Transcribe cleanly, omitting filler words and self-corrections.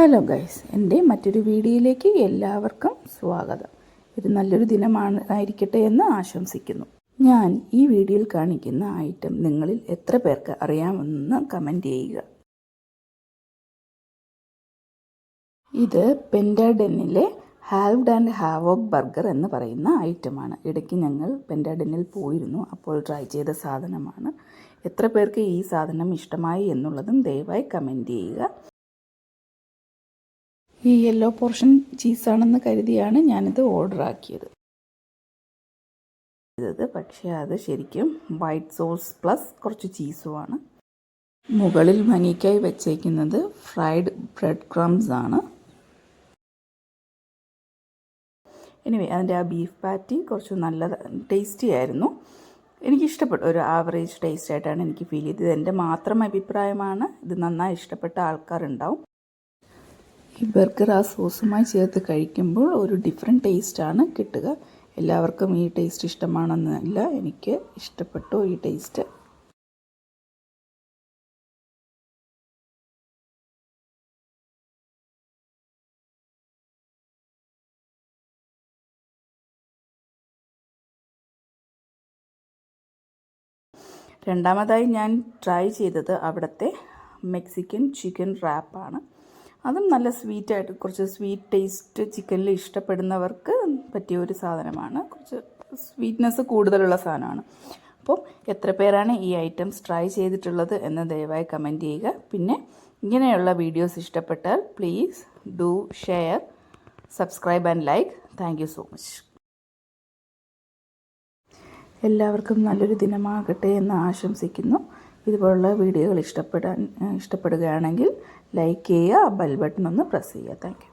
Hello guys, എൻ്റെ മറ്റൊരു വീഡിയോയിലേക്ക് എല്ലാവർക്കും സ്വാഗതം. ഇത് നല്ലൊരു ആയിരിക്കട്ടെ എന്ന് ആശംസിക്കുന്നു. ഞാൻ ഈ വീഡിയോയിൽ കാണിക്കുന്ന ഐറ്റം നിങ്ങളിൽ എത്ര പേർക്ക് അറിയാമെന്ന് കമൻറ്റ് ചെയ്യുക. ഇത് പെൻറ്റാഡെന്നിലെ ഹാൽവ്ഡ് ആൻഡ് ഹാവോക്ക് ബർഗർ എന്ന് പറയുന്ന ഐറ്റമാണ്. ഇടയ്ക്ക് ഞങ്ങൾ പെൻറ്റാഡെന്നിൽ പോയിരുന്നു, അപ്പോൾ ട്രൈ ചെയ്ത സാധനമാണ്. എത്ര പേർക്ക് ഈ സാധനം ഇഷ്ടമായി എന്നുള്ളതും ദയവായി കമൻറ്റ് ചെയ്യുക. ഈ യെല്ലോ പോർഷൻ ചീസാണെന്ന് കരുതിയാണ് ഞാനിത് ഓർഡർ ആക്കിയത്. പക്ഷേ അത് ശരിക്കും വൈറ്റ് സോസ് പ്ലസ് കുറച്ച് ചീസുമാണ്. മുകളിൽ ഭംഗിക്കായി വെച്ചേക്കുന്നത് ഫ്രൈഡ് ബ്രെഡ് ക്രംസ് ആണ്. എനിവേ, അതിൻ്റെ ആ ബീഫ് പാറ്റി കുറച്ച് നല്ല ടേസ്റ്റി ആയിരുന്നു. എനിക്കിഷ്ടപ്പെട്ടു. ഒരു ആവറേജ് ടേസ്റ്റ് ആയിട്ടാണ് എനിക്ക് ഫീൽ ചെയ്തത്. ഇത് എൻ്റെ മാത്രം അഭിപ്രായമാണ്. ഇത് നന്നായി ഇഷ്ടപ്പെട്ട ആൾക്കാരുണ്ടാവും. ഈ ബർഗർ ആ സോസുമായി ചേർത്ത് കഴിക്കുമ്പോൾ ഒരു ഡിഫറെൻറ്റ് ടേസ്റ്റാണ് കിട്ടുക. എല്ലാവർക്കും ഈ ടേസ്റ്റ് ഇഷ്ടമാണെന്നല്ല, എനിക്ക് ഇഷ്ടപ്പെട്ടു ഈ ടേസ്റ്റ്. രണ്ടാമതായി ഞാൻ ട്രൈ ചെയ്തത് അവിടുത്തെ മെക്സിക്കൻ ചിക്കൻ റാപ്പാണ്. അതും നല്ല സ്വീറ്റായിട്ട്, കുറച്ച് സ്വീറ്റ് ടേസ്റ്റ് ചിക്കനിൽ ഇഷ്ടപ്പെടുന്നവർക്ക് പറ്റിയ ഒരു സാധനമാണ്. കുറച്ച് സ്വീറ്റ്നെസ് കൂടുതലുള്ള സാധനമാണ്. അപ്പോൾ എത്ര പേരാണ് ഈ ഐറ്റംസ് ട്രൈ ചെയ്തിട്ടുള്ളത് എന്ന് ദയവായി കമൻറ്റ് ചെയ്യുക. പിന്നെ ഇങ്ങനെയുള്ള വീഡിയോസ് ഇഷ്ടപ്പെട്ടാൽ please do share, subscribe and like. Thank you so much. എല്ലാവർക്കും നല്ലൊരു ദിനമാകട്ടെ എന്ന് ആശംസിക്കുന്നു. ഇതുപോലുള്ള വീഡിയോകൾ ഇഷ്ടപ്പെടുകയാണെങ്കിൽ ലൈക്ക് ചെയ്യുക, ബെൽ ബട്ടൺ ഒന്ന് പ്രസ് ചെയ്യുക. Thank you.